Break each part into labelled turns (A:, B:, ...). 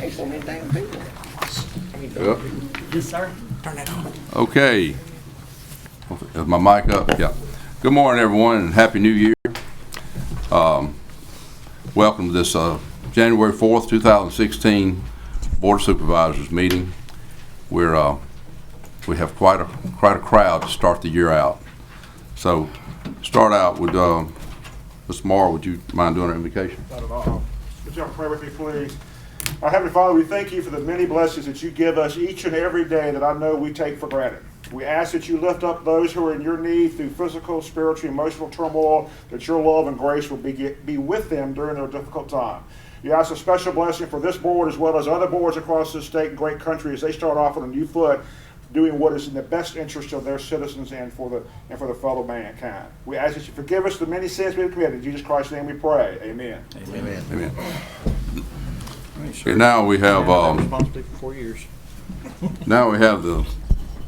A: Ain't so many damn people.
B: Yep.
C: Yes, sir. Turn that on.
B: Okay. Is my mic up? Yeah. Good morning, everyone, and Happy New Year. Welcome to this January 4th, 2016 Board of Supervisors meeting. We have quite a crowd to start the year out. So, start out with Mr. Morrow. Would you mind doing our invocation?
D: Not at all. Would y'all pray with me, please? Our Heavenly Father, we thank you for the many blessings that you give us each and every day that I know we take for granted. We ask that you lift up those who are in your need through physical, spiritual, emotional turmoil, that your love and grace will be with them during their difficult time. You ask a special blessing for this board as well as other boards across this state and great country as they start off on a new foot, doing what is in the best interest of their citizens and for the fellow mankind. We ask that you forgive us the many sins we have committed. In Jesus Christ's name we pray. Amen.
A: Amen.
B: Amen. Okay, now we have
C: Responsibility for 4 years.
B: now we have the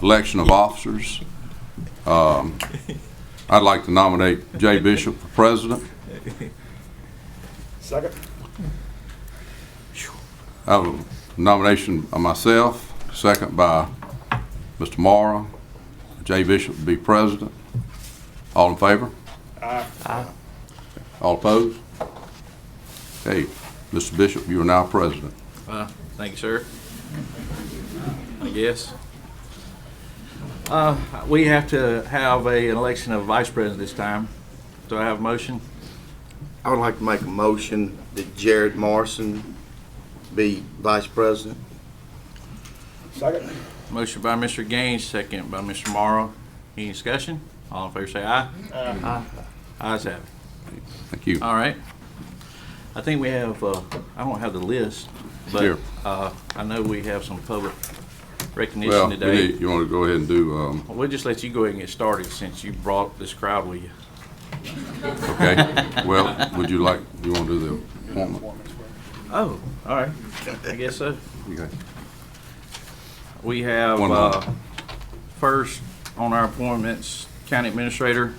B: election of officers. I'd like to nominate Jay Bishop for president.
D: Second.
B: I have a nomination of myself, second by Mr. Morrow. Jay Bishop to be president. All in favor?
D: Aye.
B: All opposed? Okay, Mr. Bishop, you are now president.
C: Thank you, sir. I guess. We have to have an election of vice president this time. Do I have a motion?
A: I would like to make a motion that Jared Morrison be vice president.
D: Second.
C: Motion by Mr. Gaines, second by Mr. Morrow. Any discussion? All in favor say aye.
D: Aye.
C: Ayes have it.
B: Thank you.
C: All right. I think we have, I don't have the list, but
B: Here.
C: I know we have some public recognition
B: Well,
C: today.
B: you want to go ahead and do,
C: We'll just let you go ahead and get started since you brought this crowd with you.
B: okay. Well, would you like, you want to do the appointment?
C: Oh, all right. I guess so.
B: Okay.
C: We have,
B: One moment.
C: first on our appointments, County Administrator.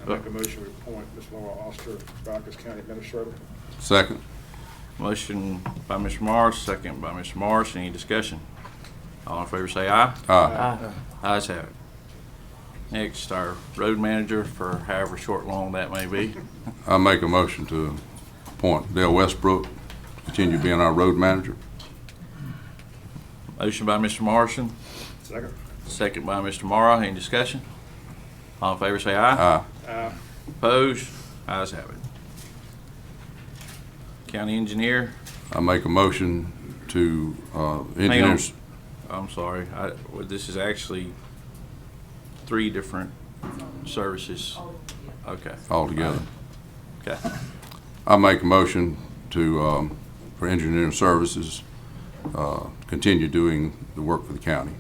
D: I make a motion to appoint Ms. Laura Oster back as county administrator.
B: Second.
C: Motion by Mr. Morris, second by Mr. Morris. Any discussion? All in favor say aye.
B: Aye.
C: Ayes have it. Next, our road manager for however short, long that may be.
B: I make a motion to appoint Dale Westbrook, continue being our road manager.
C: Motion by Mr. Morrison,
D: Second.
C: second by Mr. Morrow. Any discussion? All in favor say aye.
B: Aye.
D: Aye.
C: Opposed? Ayes have it. County engineer,
B: I make a motion to
C: hang on.
B: engineers.
C: I'm sorry. This is actually 3 different services. Okay.
B: Altogether.
C: Okay.
B: I make a motion to, for engineering services, continue doing the work for the county.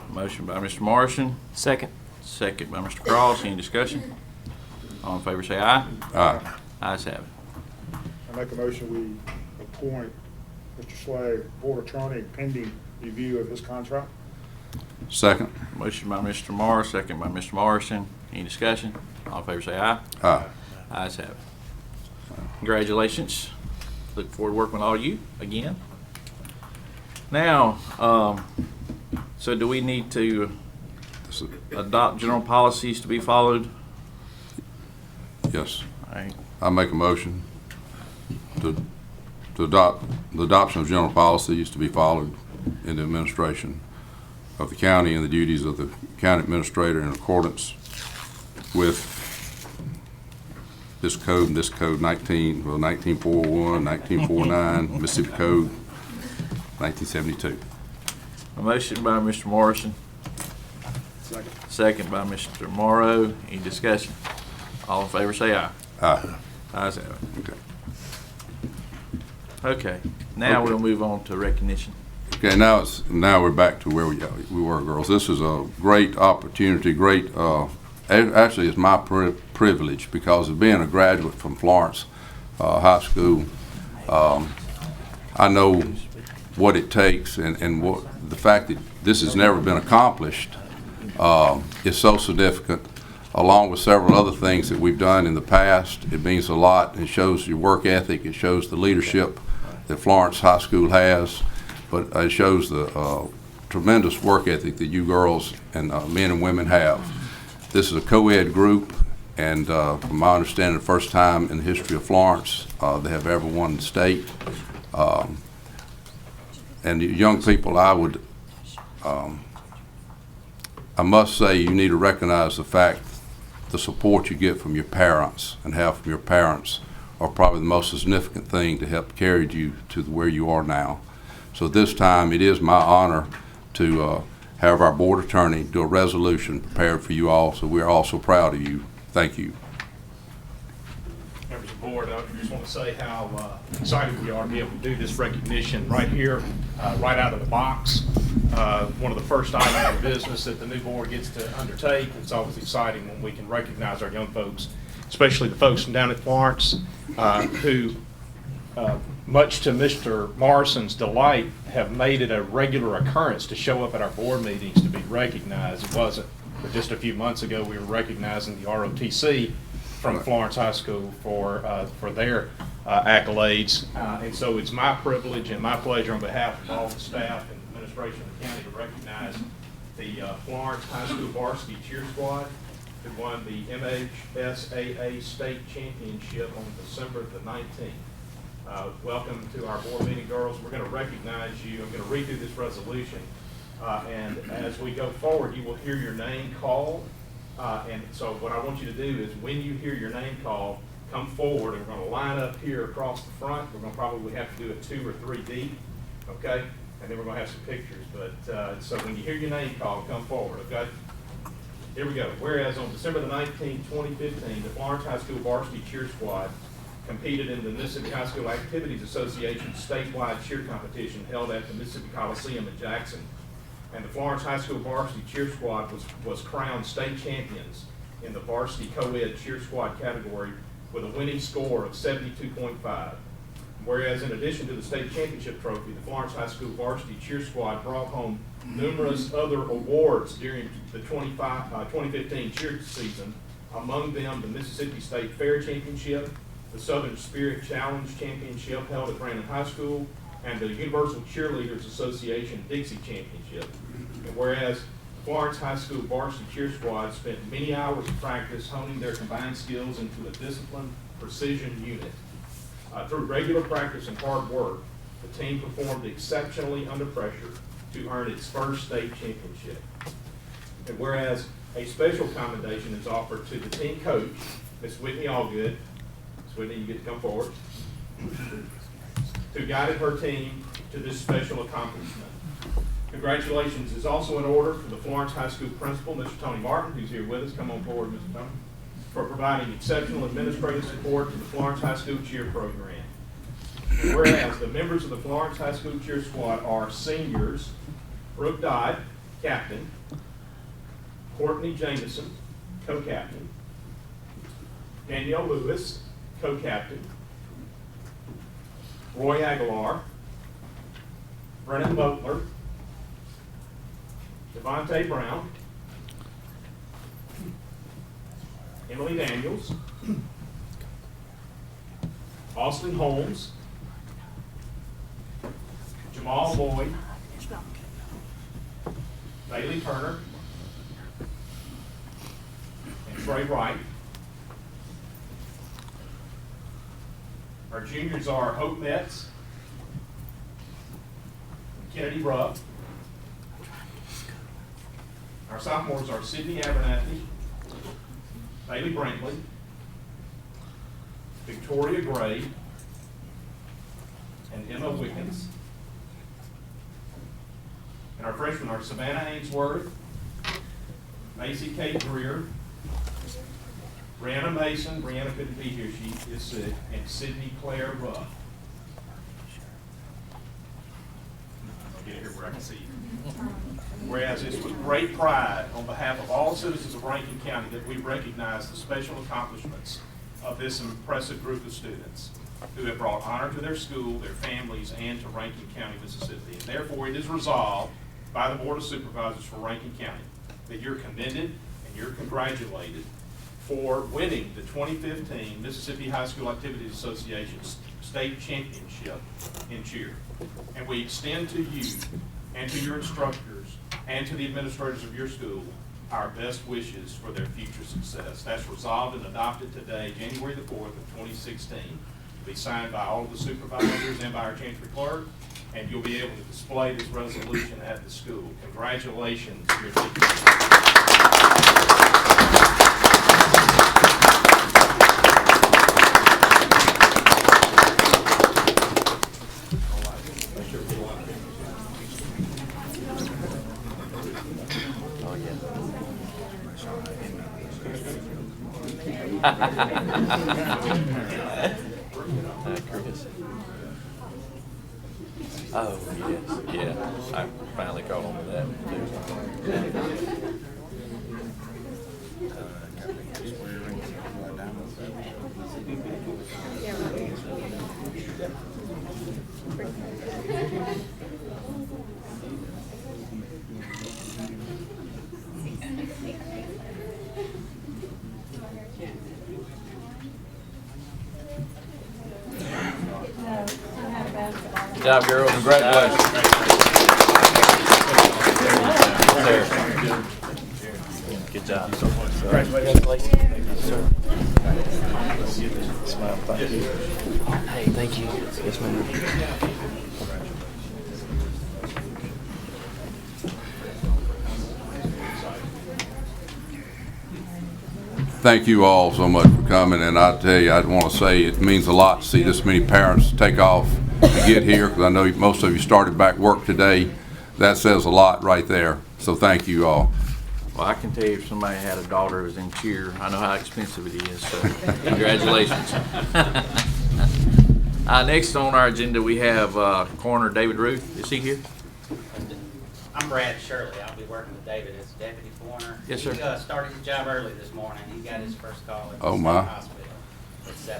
C: Motion by Mr. Morrison,
E: Second.
C: second by Mr. Cross. Any discussion? All in favor say aye.
B: Aye.
C: Ayes have it.
D: I make a motion we appoint Mr. Slade board attorney pending review of his contract.
B: Second.
C: Motion by Mr. Morris, second by Mr. Morrison. Any discussion? All in favor say aye.
B: Aye.
C: Ayes have it. Congratulations. Look forward to working with all of you again. Now, so do we need to adopt general policies to be followed?
B: Yes.
C: All right.
B: I make a motion to adopt the adoption of general policies to be followed in the administration of the county and the duties of the county administrator in accordance with this code 1941, 1949, Mississippi Code 1972.
C: A motion by Mr. Morrison,
D: Second.
C: second by Mr. Morrow. Any discussion? All in favor say aye.
B: Aye.
C: Ayes have it.
B: Okay.
C: Okay, now
B: Okay.
C: we'll move on to recognition.
B: Okay, now we're back to where we were, girls. This is a great opportunity, actually it's my privilege because of being a graduate from Florence High School. I know what it takes and what the fact that this has never been accomplished is so significant. along with several other things that we've done in the past. It means a lot. It shows your work ethic. It shows the leadership that Florence High School has, but it shows the tremendous work ethic that you girls and men and women have. This is a co-ed group, and from my understanding, the first time in the history of Florence they have ever won the state. And the young people, I must say, you need to recognize the fact the support you get from your parents and have from your parents are probably the most significant thing to help carry you to where you are now. So this time it is my honor to have our board attorney do a resolution prepared for you all, so we're all so proud of you. Thank you.
E: Members of the board, I just want to say how excited we are to be able to do this recognition right here, right out of the box. One of the first items of business that the new board gets to undertake. It's always exciting when we can recognize our young folks, especially the folks from down at Florence, who, much to Mr. Morrison's delight, have made it a regular occurrence to show up at our board meetings to be recognized. It wasn't, but just a few months ago, we were recognizing the ROTC from Florence High School for their accolades. And so it's my privilege and my pleasure on behalf of all the staff and administration of the county to recognize the Florence High School varsity cheer squad who won the MHSAA state championship on December the 19th. Welcome to our board meeting, girls. We're going to recognize you. I'm going to read through this resolution. And as we go forward, you will hear your name called. And so what I want you to do is when you hear your name called, come forward, and we're going to line up here across the front. We're going to probably have to do it 2 or 3 deep, okay? And then we're going to have some pictures. But so when you hear your name called, come forward, okay? Here we go. Whereas on December the 19th, 2015, the Florence High School varsity cheer squad competed in the Mississippi High School Activities Association statewide cheer competition held at the Mississippi Coliseum in Jackson. And the Florence High School varsity cheer squad was crowned state champions in the varsity co-ed cheer squad category with a winning score of 72.5. Whereas in addition to the state championship trophy, the Florence High School varsity cheer squad brought home numerous other awards during the 2015 cheer season, among them the Mississippi State Fair Championship, the Southern Spirit Challenge Championship held at Brandon High School, and the Universal Cheerleaders Association Dixie Championship. And whereas Florence High School varsity cheer squad spent many hours of practice honing their combined skills into a disciplined precision unit. Through regular practice and hard work, the team performed exceptionally under pressure to earn its first state championship. And whereas a special commendation is offered to the team coach, Ms. Whitney Allgood. Ms. Whitney, you get to come forward, who guided her team to this special accomplishment. Congratulations is also in order for the Florence High School principal, Mr. Tony Martin, who's here with us. Come on forward, Mr. Tony, for providing exceptional administrative support to the Florence High School cheer program. And whereas the members of the Florence High School cheer squad are seniors, Brooke Dodd, captain, Courtney Jameson, co-captain, Danielle Lewis, co-captain, Roy Aguilar, Brennan Butler, Devontae Brown, Emily Daniels, Austin Holmes, Jamal Lloyd, Bailey Turner, and Trey Wright. Our juniors are Hope Metz, and Kennedy Rupp. Our sophomores are Sydney Abernathy, Bailey Brantley, Victoria Gray, and Emma Wickens. And our freshmen are Savannah Ainsworth, Macy Kate Greer, Brianna Mason. Brianna couldn't be here, she is sick, and Sydney Claire Ruff. I'll get here where I can see you. Whereas it's with great pride on behalf of all citizens of Rankin County that we recognize the special accomplishments of this impressive group of students who have brought honor to their school, their families, and to Rankin County, Mississippi. And therefore, it is resolved by the Board of Supervisors for Rankin County that you're commended and you're congratulated for winning the 2015 Mississippi High School Activities Association State Championship in cheer. And we extend to you and to your instructors and to the administrators of your school our best wishes for their future success. That's resolved and adopted today, January the 4th of 2016. It'll be signed by all of the supervisors and by our Chancery Clerk, and you'll be able to display this resolution at the school. Congratulations, your team.
C: Chris. Oh, yes, yeah, I finally caught on to that too. Good job, girls. Congratulations. Good job. Congratulations. Smile, thank you. Hey, thank you. Yes, ma'am.
B: Thank you all so much for coming, and I tell you, I want to say it means a lot to see this many parents take off to get here, because I know most of you started back work today. That says a lot right there, so thank you all.
C: Well, I can tell you if somebody had a daughter who was in cheer, I know how expensive it is, so congratulations. Next on our agenda, we have Coroner David Ruth. Is he here?
F: I'm Brad Shirley. I'll be working with David as deputy coroner.
C: Yes, sir.
F: He started his job early this morning. He got his first call at the
B: Oh,
F: state
B: my.
F: hospital at 7:30, so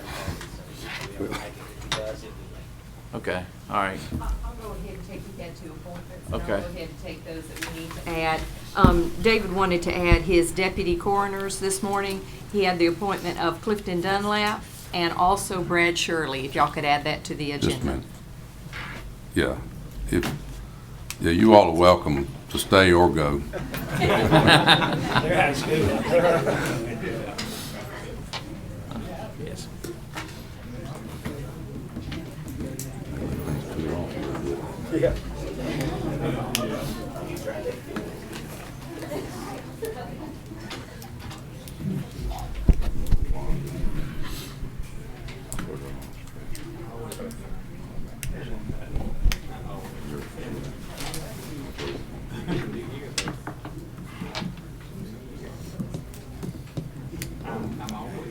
F: he'll be able to make it if he does. He'll be late.
C: Okay, all right.
G: I'll go ahead and take, we had two appointments, and I'll
C: Okay.
G: go ahead and take those that we need to add. David wanted to add his deputy coroners this morning. He had the appointment of Clifton Dunlap and also Brad Shirley, if y'all could add that to the
B: Just a
G: agenda.
B: minute. Yeah, you all are welcome to stay or go.
C: Yes.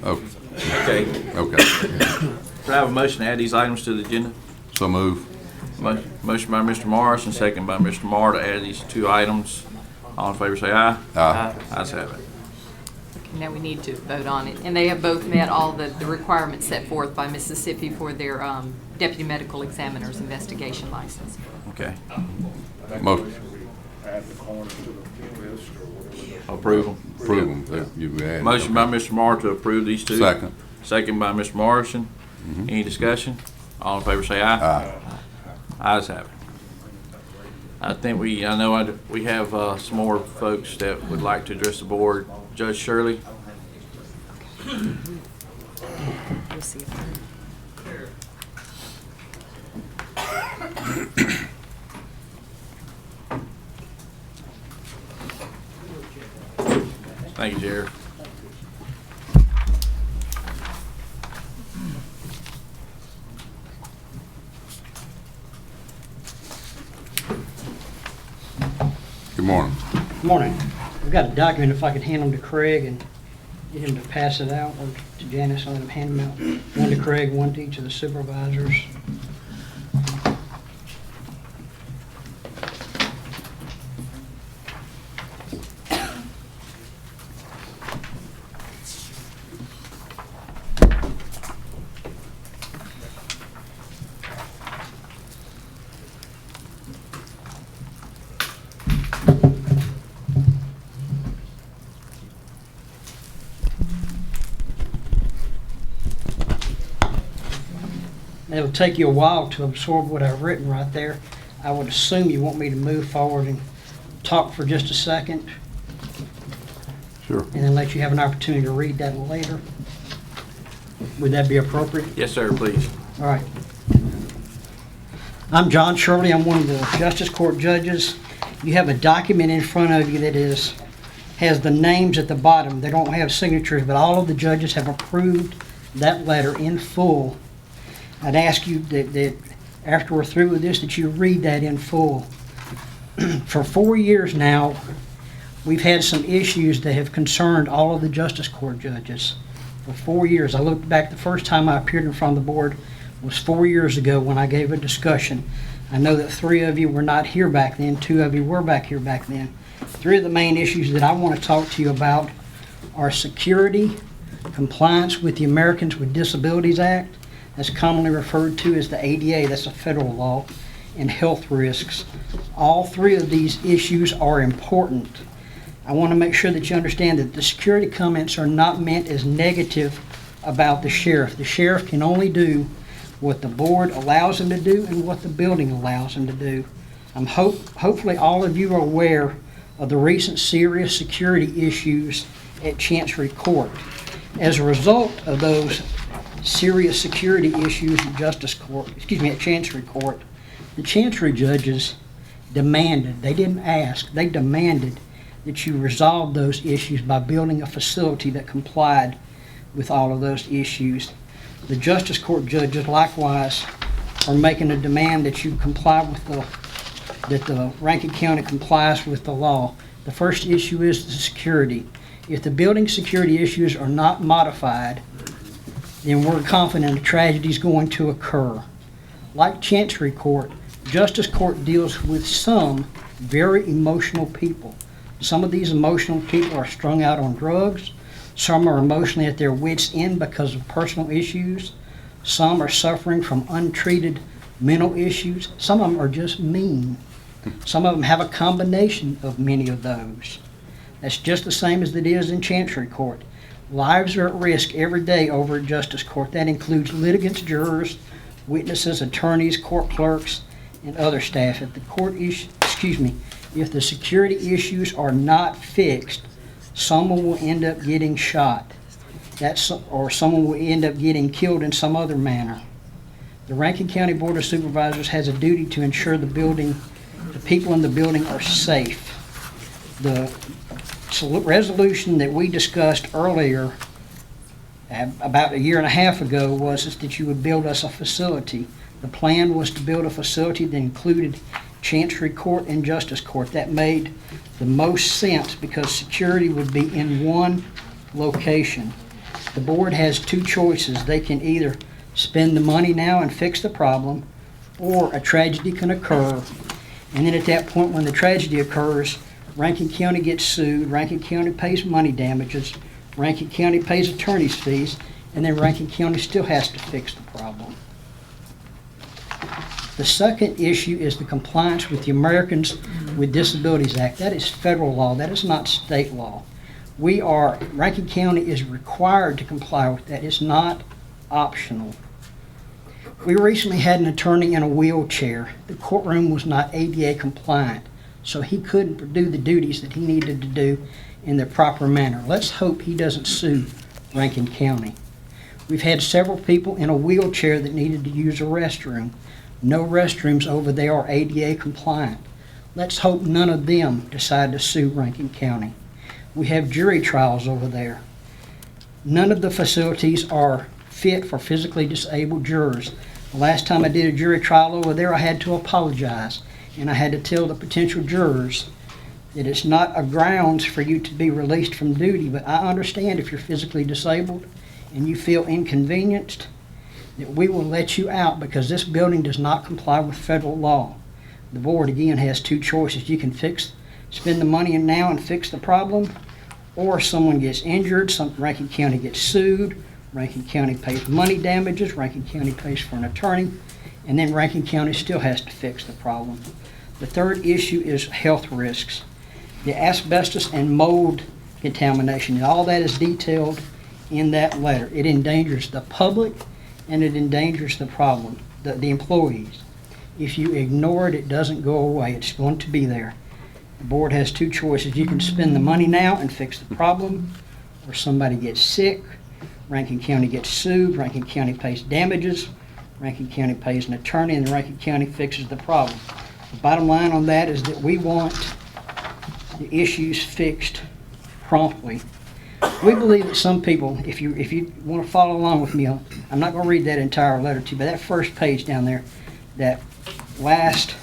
C: Okay.
B: Okay,
C: Do I have a motion to add these items to the agenda?
B: so move.
C: Motion by Mr. Morris and second by Mr. Marr to add these two items. All in favor say aye.
B: Aye.
C: Ayes have it.
G: Now we need to vote on it. And they have both met all the requirements set forth by Mississippi for their deputy medical examiner's investigation license.
C: Okay.
B: Motion,
D: Add the corner to the list or whatever.
C: Approve them.
B: approve them. You add.
C: Motion by Mr. Marr to approve these two.
B: Second.
C: Second by Mr. Morrison. Any discussion? All in favor say aye.
B: Aye.
C: Ayes have it. I know we have some more folks that would like to address the board. Judge Shirley?
G: We'll see if
C: Thank you, Jared.
B: Good morning.
H: Good morning. I've got a document, if I could hand them to Craig and get him to pass it out, or to Janice, I'll let him hand them out. One to Craig, one to each of the supervisors. take you a while to absorb what I've written right there. I would assume you want me to move forward and talk for just a second,
B: Sure.
H: and then let you have an opportunity to read that later. Would that be appropriate?
C: Yes, sir, please.
H: All right. I'm John Shirley. I'm one of the Justice Court judges. You have a document in front of you that has the names at the bottom. They don't have signatures, but all of the judges have approved that letter in full. I'd ask you that after we're through with this, that you read that in full. For 4 years now, we've had some issues that have concerned all of the Justice Court judges. For 4 years, I looked back, the first time I appeared in front of the board was 4 years ago when I gave a discussion. I know that 3 of you were not here back then, 2 of you were back here back then. 3 of the main issues that I want to talk to you about are security, compliance with the Americans with Disabilities Act, that's commonly referred to as the ADA, that's a federal law, and health risks. All 3 of these issues are important. I want to make sure that you understand that the security comments are not meant as negative about the sheriff. The sheriff can only do what the board allows him to do and what the building allows him to do. Hopefully all of you are aware of the recent serious security issues at Chancery Court. As a result of those serious security issues at at Chancery Court, the Chancery judges demanded, they didn't ask, they demanded that you resolve those issues by building a facility that complied with all of those issues. The Justice Court judges likewise are making a demand that you comply with that the Rankin County complies with the law. The first issue is the security. If the building security issues are not modified, then we're confident a tragedy is going to occur. Like Chancery Court, Justice Court deals with some very emotional people. Some of these emotional people are strung out on drugs. Some are emotionally at their wits' end because of personal issues. Some are suffering from untreated mental issues. Some of them are just mean. Some of them have a combination of many of those. That's just the same as it is in Chancery Court. Lives are at risk every day over at Justice Court. That includes litigants, jurors, witnesses, attorneys, court clerks, and other staff. If the security issues are not fixed, someone will end up getting shot. Or someone will end up getting killed in some other manner. The Rankin County Board of Supervisors has a duty to ensure the people in the building are safe. The resolution that we discussed earlier, about a year and a half ago, was that you would build us a facility. The plan was to build a facility that included Chancery Court and Justice Court. That made the most sense because security would be in one location. The board has 2 choices. They can either spend the money now and fix the problem, or a tragedy can occur. And then at that point when the tragedy occurs, Rankin County gets sued, Rankin County pays money damages, Rankin County pays attorney's fees, and then Rankin County still has to fix the problem. The second issue is the compliance with the Americans with Disabilities Act. That is federal law. That is not state law. Rankin County is required to comply with that. It's not optional. We recently had an attorney in a wheelchair. The courtroom was not ADA compliant, so he couldn't do the duties that he needed to do in the proper manner. Let's hope he doesn't sue Rankin County. We've had several people in a wheelchair that needed to use a restroom. No restrooms over there are ADA compliant. Let's hope none of them decide to sue Rankin County. We have jury trials over there. None of the facilities are fit for physically disabled jurors. The last time I did a jury trial over there, I had to apologize, and I had to tell the potential jurors that it's not a grounds for you to be released from duty, but I understand if you're physically disabled and you feel inconvenienced, that we will let you out because this building does not comply with federal law. The board, again, has 2 choices. You can spend the money now and fix the problem, or someone gets injured, Rankin County gets sued, Rankin County pays money damages, Rankin County pays for an attorney, and then Rankin County still has to fix the problem. The third issue is health risks. The asbestos and mold contamination, and all that is detailed in that letter. It endangers the public and it endangers the the employees. If you ignore it, it doesn't go away. It's going to be there. The board has two choices. You can spend the money now and fix the problem, or somebody gets sick, Rankin County gets sued, Rankin County pays damages, Rankin County pays an attorney, and Rankin County fixes the problem. The bottom line on that is that we want the issues fixed promptly. We believe that some people, if you want to follow along with me, I'm not going to read that entire letter to you, but that first page down there, that last,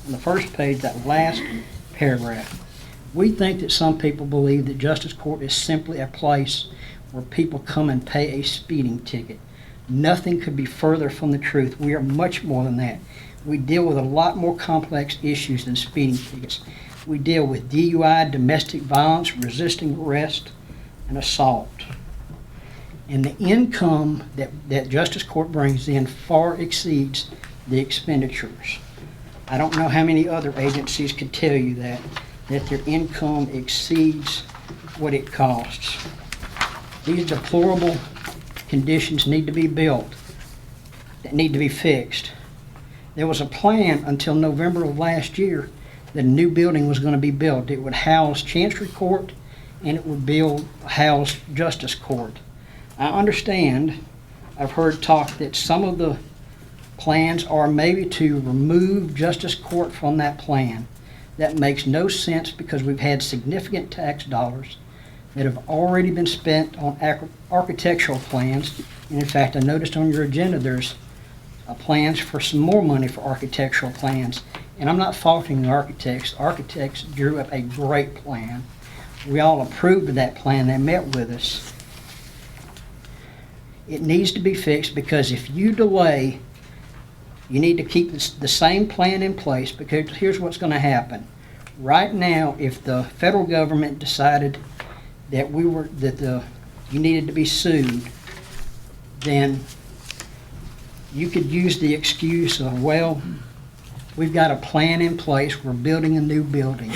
H: on the first page, that last paragraph. We think that some people believe that justice court is simply a place where people come and pay a speeding ticket. Nothing could be further from the truth. We are much more than that. We deal with a lot more complex issues than speeding tickets. We deal with DUI, domestic violence, resisting arrest, and assault. And the income that justice court brings in far exceeds the expenditures. I don't know how many other agencies could tell you that their income exceeds what it costs. These deplorable conditions need to be built, that need to be fixed. There was a plan until November of last year that a new building was going to be built. It would house Chancery Court and it would house Justice Court. I understand, I've heard talk that some of the plans are maybe to remove Justice Court from that plan. That makes no sense because we've had significant tax dollars that have already been spent on architectural plans. And in fact, I noticed on your agenda there's plans for some more money for architectural plans. And I'm not faulting the architects. The architects drew up a great plan. We all approved of that plan. They met with us. It needs to be fixed because if you delay, you need to keep the same plan in place because here's what's going to happen. Right now, if the federal government decided that you needed to be sued, then you could use the excuse of, well, we've got a plan in place, we're building a new building.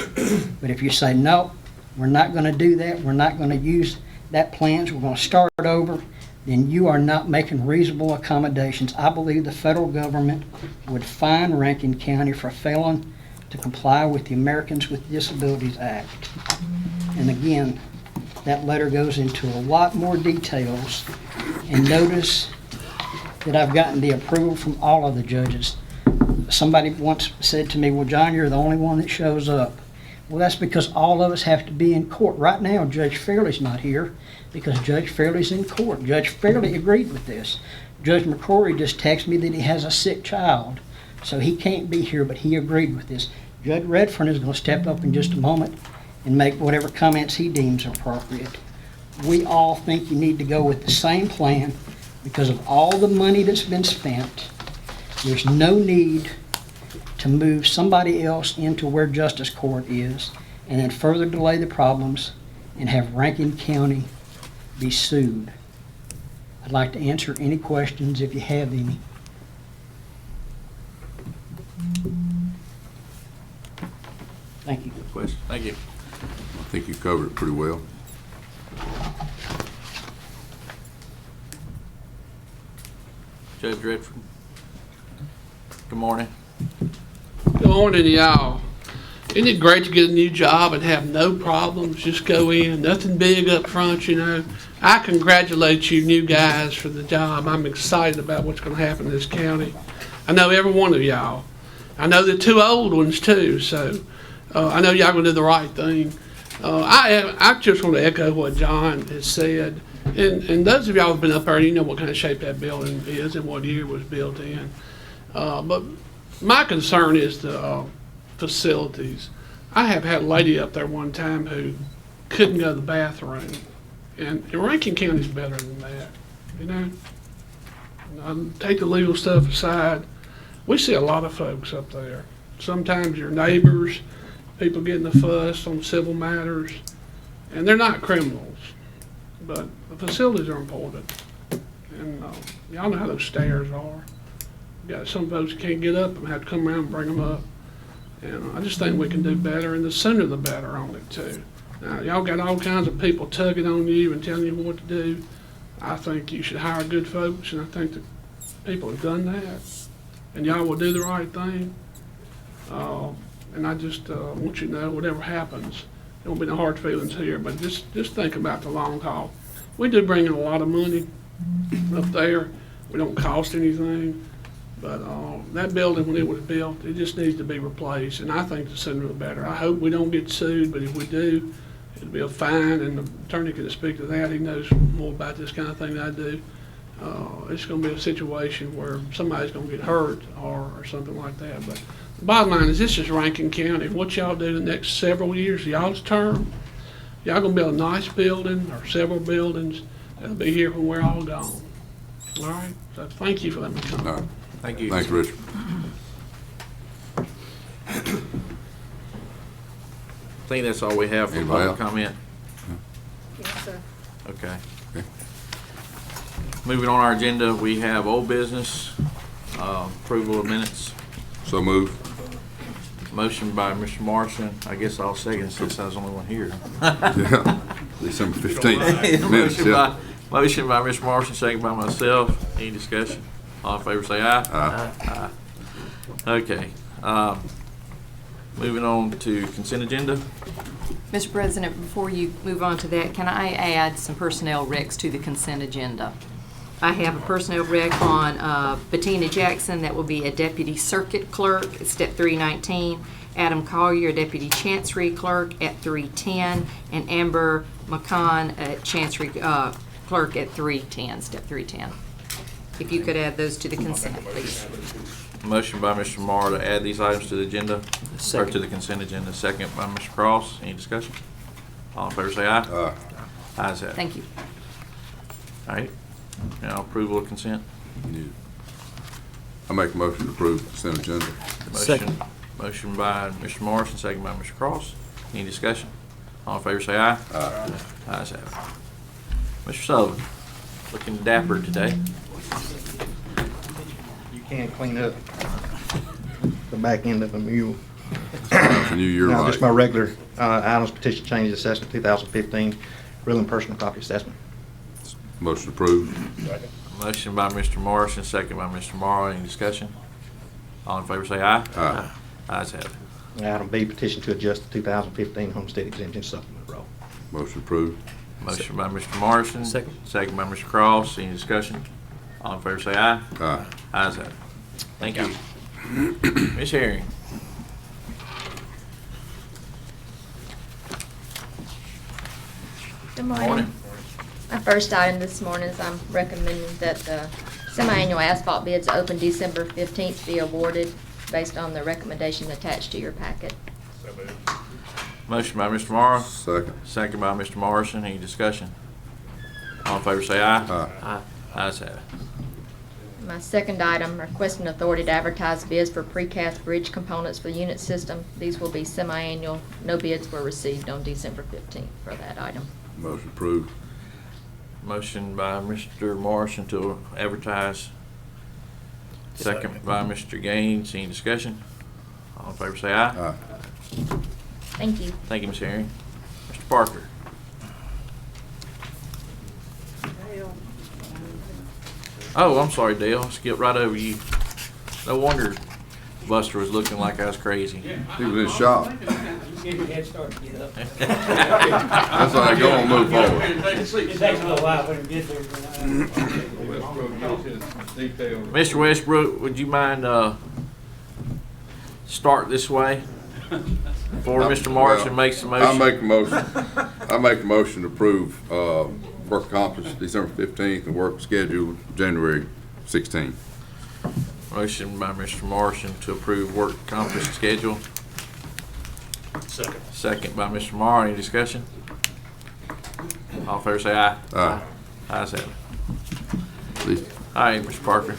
H: But if you say, no, we're not going to do that, we're not going to use that plan, so we're going to start over, then you are not making reasonable accommodations. I believe the federal government would fine Rankin County for failing to comply with the Americans with Disabilities Act. And again, that letter goes into a lot more details. And notice that I've gotten the approval from all of the judges. Somebody once said to me, well, John, you're the only one that shows up. Well, that's because all of us have to be in court. Right now, Judge Fairley's not here because Judge Fairley's in court. Judge Fairley agreed with this. Judge McCrory just texted me that he has a sick child, so he can't be here, but he agreed with this. Judge Redfern is going to step up in just a moment and make whatever comments he deems appropriate. We all think you need to go with the same plan because of all the money that's been spent. There's no need to move somebody else into where Justice Court is and then further delay the problems and have Rankin County be sued. I'd like to answer any questions if you have any. Thank you.
C: Good question. Thank you.
B: I think you covered it pretty well.
C: Judge Redford. Good morning.
I: Good morning to y'all. Isn't it great to get a new job and have no problems? Just go in, nothing big up front, you know. I congratulate you new guys for the job. I'm excited about what's going to happen in this county. I know every one of y'all. I know the two old ones too, so I know y'all going to do the right thing. I just want to echo what John has said. And those of y'all who've been up there, you know what kind of shape that building is and what year it was built in. But my concern is the facilities. I have had a lady up there one time who couldn't go to the bathroom. And Rankin County's better than that, you know. Take the legal stuff aside. We see a lot of folks up there. Sometimes your neighbors, people getting a fuss on civil matters, and they're not criminals. But the facilities are important. And y'all know how those stairs are. You got some folks that can't get up and have to come around and bring them up. And I just think we can do better, and the sooner the better on it too. Now, y'all got all kinds of people tugging on you and telling you what to do. I think you should hire good folks, and I think that people have done that. and y'all will do the right thing. And I just want you to know, whatever happens, there won't be no hard feelings here, but just think about the long haul. We do bring in a lot of money up there. We don't cost anything, but that building, when it was built, it just needs to be replaced, and I think the sooner the better. I hope we don't get sued, but if we do, it'll be a fine, and the attorney can speak to that. He knows more about this kind of thing than I do. It's gonna be a situation where somebody's gonna get hurt or something like that, but the bottom line is, this is Rankin County. What y'all do the next several years, y'all's term, y'all gonna build a nice building or several buildings that'll be here when we're all gone. All right, so thank you for letting me come.
B: No.
C: Thank you.
B: Thanks, Richard.
C: I think that's all we have for
B: Anybody
C: public
B: else?
C: comment.
G: Yes, sir.
C: Okay.
B: Okay.
C: Moving on our agenda, we have old business, approval of minutes.
B: So moved.
C: Motion by Mr. Morrison. I guess I'll second since I was the only one here.
B: Yeah. December 15th. Minutes, yeah.
C: Motion by Mr. Morrison, second by myself. Any discussion? All in favor say aye.
B: Aye.
C: Okay. Moving on to consent agenda.
G: Mr. President, before you move on to that, can I add some personnel recs to the consent agenda? I have a personnel rec on Bettina Jackson, that will be a deputy circuit clerk at step 319, Adam Collier, deputy chancery clerk at 310, and Amber McCon, chancery clerk at 310, step 310. If you could add those to the consent, please.
C: Motion by Mr. Morrow to add these items to the agenda, or to the consent agenda. Second by Mr. Cross. Any discussion? All in favor say aye.
B: Aye.
C: Ayes have it.
G: Thank you.
C: All right. Now approval of consent.
B: I make a motion to approve the consent agenda.
C: Motion by Mr. Morrison, second by Mr. Cross. Any discussion? All in favor say aye.
B: Aye.
C: Ayes have it. Mr. Sullivan, looking dapper today.
J: You can't clean up the back end of a mule.
B: For New Year
J: Now,
B: right.
J: just my regular items, petition change assessment 2015, real and personal property assessment.
B: Motion approved.
C: Motion by Mr. Morrison, second by Mr. Morrow. Any discussion? All in favor say aye.
B: Aye.
C: Ayes have it.
J: Item B, petition to adjust the 2015 homestead exemption supplement roll.
B: Motion approved.
C: Motion by Mr. Morrison. Second by Mr. Cross. Any discussion? All in favor say aye.
B: Aye.
C: Ayes have it. Thank you. Ms. Herring.
K: Good morning.
C: Morning.
K: My first item this morning is I'm recommending that the semi-annual asphalt bids open December 15th be awarded based on the recommendation attached to your packet.
C: Motion by Mr. Morrow.
B: Second.
C: Second by Mr. Morrison. Any discussion? All in favor say aye.
B: Aye.
C: Ayes have it.
K: My second item, requesting authority to advertise bids for precast bridge components for the unit system. These will be semi-annual. No bids were received on December 15th for that item.
B: Motion approved.
C: Motion by Mr. Morrison to advertise. Second by Mr. Gaines. Any discussion? All in favor say aye.
B: Aye.
K: Thank you.
C: Thank you, Ms. Herring. Mr. Parker. Oh, I'm sorry, Dale. I skipped right over you. No wonder Buster was looking like I was crazy.
B: He was in shock.
F: Give you a head start to get up.
B: That's all right. Go on, move forward.
F: It takes a little while for him to get there.
C: Mr. Westbrook, would you mind start this way before Mr. Morrison makes the motion?
B: I make a motion to approve work accomplished December 15th and work scheduled January 16th.
C: Motion by Mr. Morrison to approve work accomplished schedule.
E: Second.
C: Second by Mr. Morrow. Any discussion? All in favor say aye.
B: Aye.
C: Ayes have it.
B: Please.
C: All right, Mr. Parker.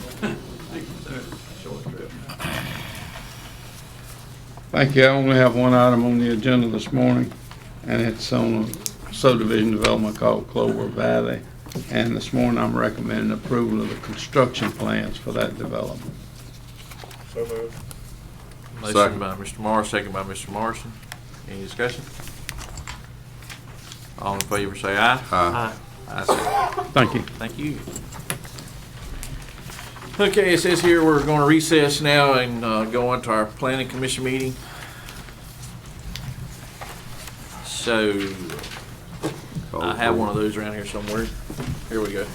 L: Thank you. I only have one item on the agenda this morning, and it's on a subdivision development called Clover Valley. And this morning, I'm recommending approval of the construction plans for that development.
E: So moved.
C: Motion
B: Second.
C: by Mr. Morrow, second by Mr. Morrison. Any discussion? All in favor say aye.
B: Aye.
C: Ayes have it.
L: Thank you.
C: Thank you. Okay, it says here we're going to recess now and go into our planning commission meeting. So I have one of those around here somewhere. Here we go.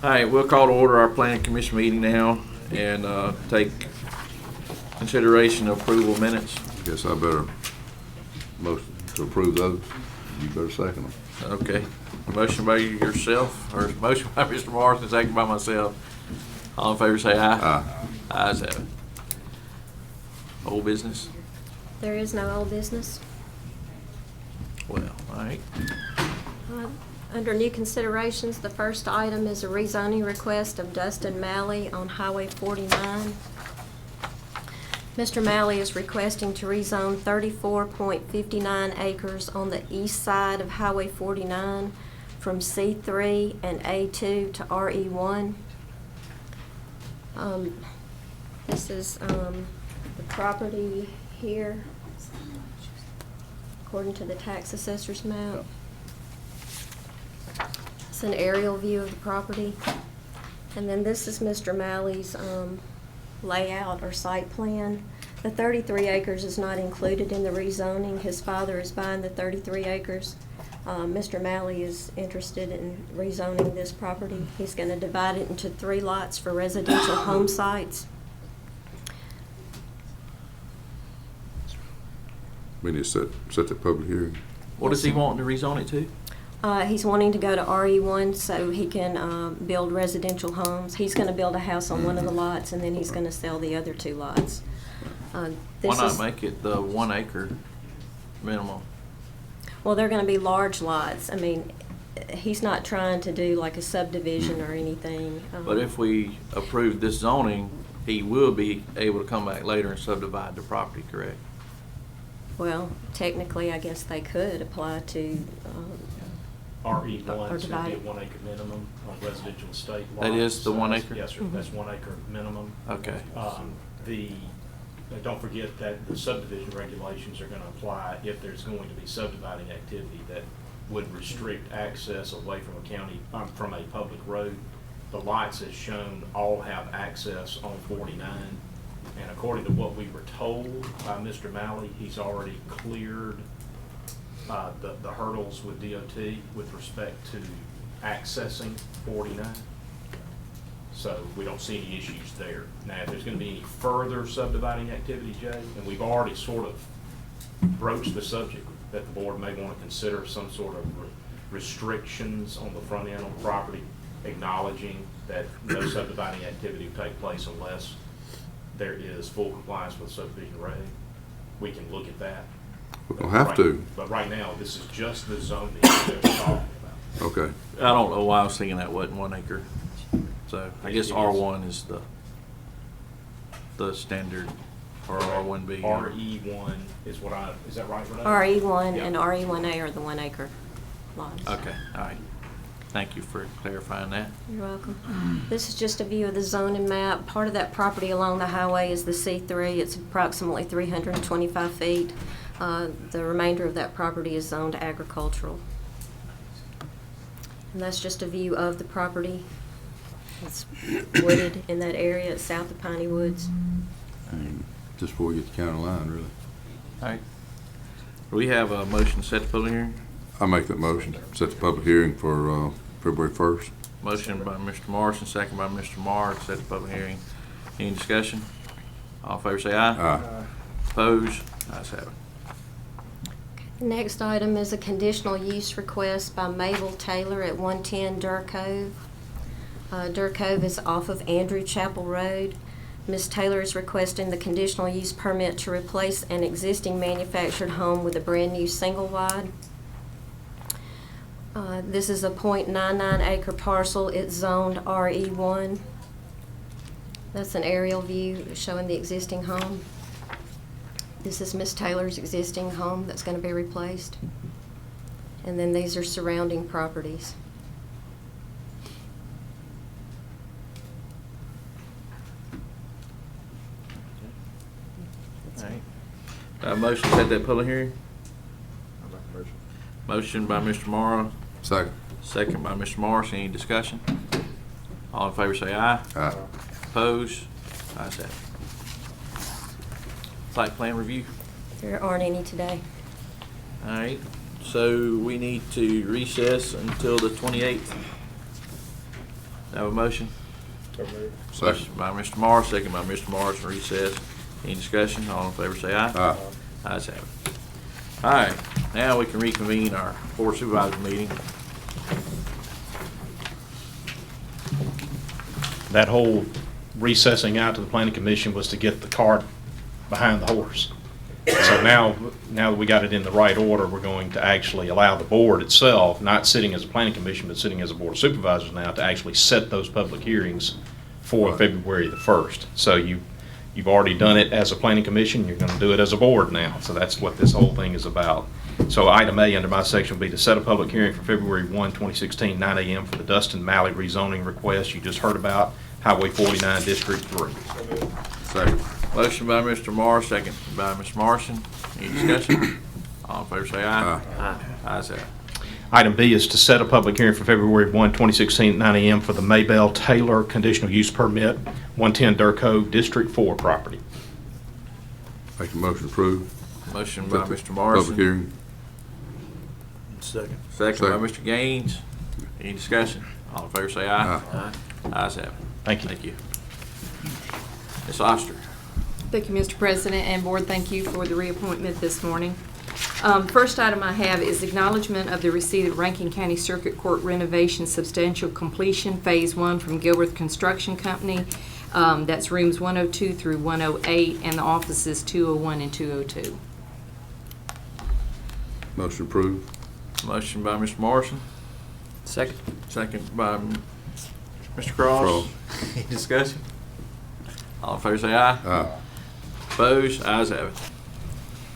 C: All right, we'll call to order our planning commission meeting now and take consideration of approval of minutes.
B: Guess I better motion to approve those. You better second them.
C: Okay, motion by yourself, or motion by Mr. Morrison, second by myself. All in favor say aye.
B: Aye.
C: Ayes have it. Old business?
M: There is no old business.
C: Well, all right.
M: Under new considerations, the first item is a rezoning request of Dustin Malley on Highway 49. Mr. Malley is requesting to rezone 34.59 acres on the east side of Highway 49 from C3 and A2 to RE1. This is the property here, according to the tax assessor's map. It's an aerial view of the property. And then this is Mr. Malley's layout or site plan. The 33 acres is not included in the rezoning. His father is buying the 33 acres. Mr. Malley is interested in rezoning this property. He's going to divide it into 3 lots for residential home sites.
B: We need to set the public hearing.
C: What is he wanting to rezone it to?
M: He's wanting to go to RE1 so he can build residential homes. He's going to build a house on one of the lots, and then he's going to sell the other 2 lots.
C: Why not make it the 1 acre minimum?
M: Well, they're going to be large lots. I mean, he's not trying to do like a subdivision or anything.
C: But if we approve this zoning, he will be able to come back later and subdivide the property, correct?
M: Well, technically, I guess they could apply to
E: RE1
M: or
E: is going to
M: divide
E: be a
M: it.
E: 1 acre minimum on residential estate lots.
C: That is the 1 acre?
E: Yes, sir, that's 1 acre minimum.
C: Okay.
E: Don't forget that the subdivision regulations are going to apply if there's going to be subdividing activity that would restrict access away from a county, from a public road. The lots as shown all have access on 49. And according to what we were told by Mr. Malley, he's already cleared the hurdles with DOT with respect to accessing 49. So we don't see any issues there. Now, if there's going to be any further subdividing activity, Jay, and we've already sort of broached the subject that the board may want to consider some sort of restrictions on the front end of the property, acknowledging that no subdividing activity will take place unless there is full compliance with subdivision reg. We can look at that.
B: We don't have to.
E: But right now, this is just the zoning that we're talking about.
B: Okay.
C: I don't know why I was thinking that wasn't 1 acre. So I guess R1 is the standard, or R1B.
E: RE1 is what is that right, Renee?
M: RE1
E: Yeah.
M: and RE1A are the 1 acre lots.
C: Okay, all right. Thank you for clarifying that.
M: You're welcome. This is just a view of the zoning map. Part of that property along the highway is the C3. It's approximately 325 feet. The remainder of that property is zoned agricultural. And that's just a view of the property. It's wooded in that area. It's south of Piney Woods.
B: And just before we get to county line, really.
C: All right. We have a motion to set the public hearing.
B: I make that motion. Set the public hearing for February 1st.
C: Motion by Mr. Morrison, second by Mr. Marr to set the public hearing. Any discussion? All in favor say aye.
B: Aye.
C: Opposed? Ayes have it.
M: The next item is a conditional use request by Mabel Taylor at 110 Durr Cove. Durr Cove is off of Andrew Chapel Road. Ms. Taylor is requesting the conditional use permit to replace an existing manufactured home with a brand-new single-wide. This is a .99 acre parcel. It's zoned RE1. That's an aerial view showing the existing home. This is Ms. Taylor's existing home that's going to be replaced. And then these are surrounding properties.
C: All right. Motion to set that public hearing. Motion by Mr. Morrow,
B: Second.
C: second by Mr. Morris. Any discussion? All in favor say aye.
B: Aye.
C: Opposed? Ayes have it. Site plan review.
M: There aren't any today.
C: All right, so we need to recess until the 28th. Have a motion?
B: Second.
C: Motion by Mr. Morris, second by Mr. Morris, recess. Any discussion? All in favor say aye.
B: Aye.
C: Ayes have it. All right, now we can reconvene our Board of Supervisors meeting.
E: That whole recessing out to the planning commission was to get the cart behind the horse. So now that we got it in the right order, we're going to actually allow the board itself, not sitting as a planning commission, but sitting as a board of supervisors now, to actually set those public hearings for February the 1st. So you've already done it as a planning commission, you're gonna do it as a board now. So that's what this whole thing is about. So item A under my section will be to set a public hearing for February 1, 2016, 9 a.m. for the Dustin Malley rezoning request you just heard about, Highway 49, District 3.
B: Second.
C: Motion by Mr. Morris, second by Ms. Morrison. Any discussion? All in favor say aye. Aye. Ayes have it.
E: Item B is to set a public hearing for February 1, 2016, at 9 a.m. for the Maybell Taylor conditional use permit, 110 Durco, District 4 property.
B: Make a motion approved.
C: Motion by
B: Set the
C: Mr. Morrison.
B: Public hearing.
C: Second
B: Second.
C: by Mr. Gaines. Any discussion? All in favor say aye.
B: Aye.
C: Ayes have it.
E: Thank you.
C: Thank you. Ms. Oster.
G: Thank you, Mr. President, and Board, thank you for the reappointment this morning. First item I have is acknowledgement of the receipt of Rankin County Circuit Court renovation substantial completion, Phase 1 from Gilworth Construction Company. That's rooms 102 through 108, and the offices 201 and 202.
B: Motion approved.
C: Motion by Mr. Morrison.
F: Second.
C: Second by Mr. Cross. Any discussion? All in favor say aye.
B: Aye.
C: Opposed? Ayes have it.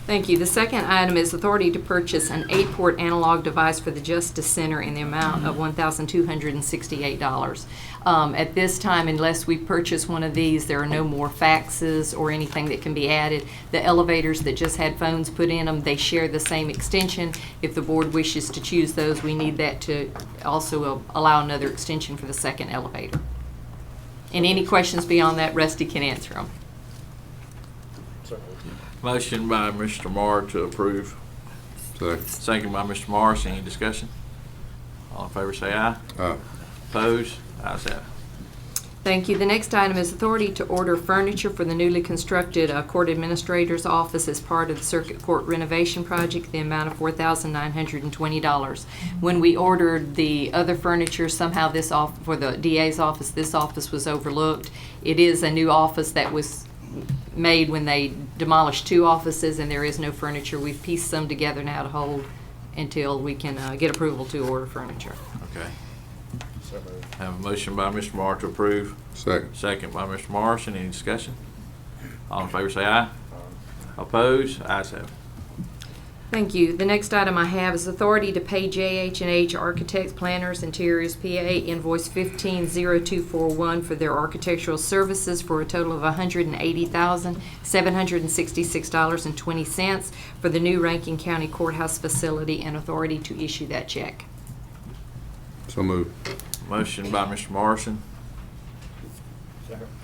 G: Thank you. The second item is authority to purchase an 8-port analog device for the Justice Center in the amount of $1,268. At this time, unless we purchase one of these, there are no more faxes or anything that can be added. The elevators that just had phones put in them, they share the same extension. If the board wishes to choose those, we need that to also allow another extension for the second elevator. And any questions beyond that, Rusty can answer them.
C: Motion by Mr. Marr to approve.
B: Second.
C: Second by Mr. Morris. Any discussion? All in favor say aye.
B: Aye.
C: Opposed? Ayes have it.
G: Thank you. The next item is authority to order furniture for the newly constructed court administrator's office as part of the circuit court renovation project, the amount of $4,920. When we ordered the other furniture, somehow for the DA's office, this office was overlooked. It is a new office that was made when they demolished 2 offices, and there is no furniture. We've pieced some together now to hold until we can get approval to order furniture.
C: Okay. Have a motion by Mr. Marr to approve.
B: Second.
C: Second by Mr. Morrison. Any discussion? All in favor say aye. Opposed? Ayes have it.
G: Thank you. The next item I have is authority to pay JH&H Architects, Planners, Interiors, PA invoice 150241 for their architectural services for a total of $180,766.20 for the new Rankin County Courthouse facility, and authority to issue that check.
B: So moved.
C: Motion by Mr. Morrison.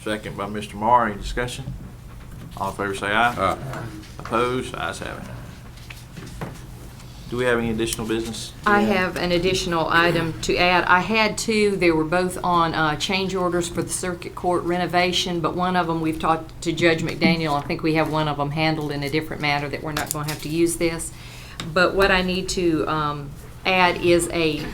C: Second by Mr. Marr. Any discussion? All in favor say aye.
B: Aye.
C: Opposed? Ayes have it. Do we have any additional business?
G: I have an additional item to add. I had 2. They were both on change orders for the circuit court renovation, but one of them we've talked to Judge McDaniel. I think we have one of them handled in a different manner that we're not going to have to use this. But what I need to add is a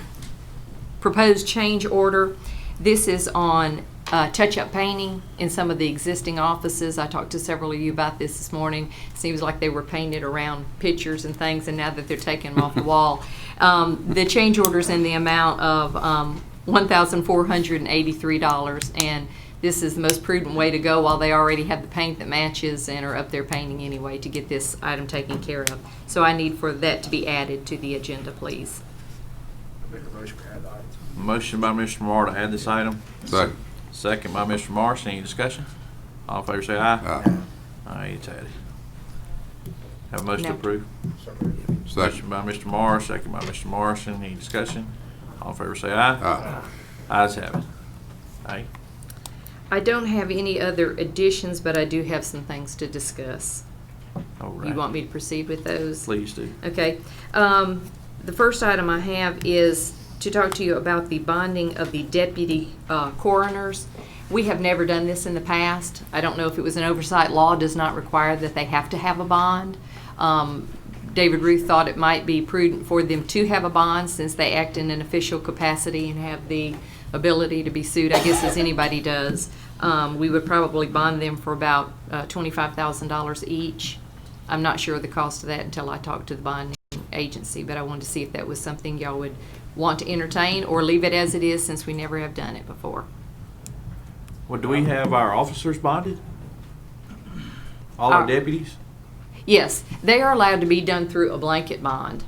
G: proposed change order. This is on touch-up painting in some of the existing offices. I talked to several of you about this morning. Seems like they were painted around pictures and things, and now that they're taking them off the wall. The change order's in the amount of $1,483, and this is the most prudent way to go while they already have the paint that matches and are up there painting anyway to get this item taken care of. So I need for that to be added to the agenda, please.
C: Motion by Mr. Marr to add this item.
B: Second.
C: Second by Mr. Morrison. Any discussion? All in favor say aye.
B: Aye.
C: All right, it's added. Have a motion to
G: No.
C: approve. Motion by Mr. Marr, second by Mr. Morrison. Any discussion? All in favor say aye.
B: Aye.
C: Ayes have it. Aye.
G: I don't have any other additions, but I do have some things to discuss.
C: All right.
G: You want me to proceed with those?
C: Please do.
G: Okay. The first item I have is to talk to you about the bonding of the deputy coroners. We have never done this in the past. I don't know if it was an oversight. Law does not require that they have to have a bond. David Ruth thought it might be prudent for them to have a bond since they act in an official capacity and have the ability to be sued, I guess, as anybody does. We would probably bond them for about $25,000 each. I'm not sure of the cost of that until I talk to the bonding agency, but I wanted to see if that was something y'all would want to entertain or leave it as it is since we never have done it before.
C: Well, do we have our officers bonded? All our deputies?
G: Yes, they are allowed to be done through a blanket bond.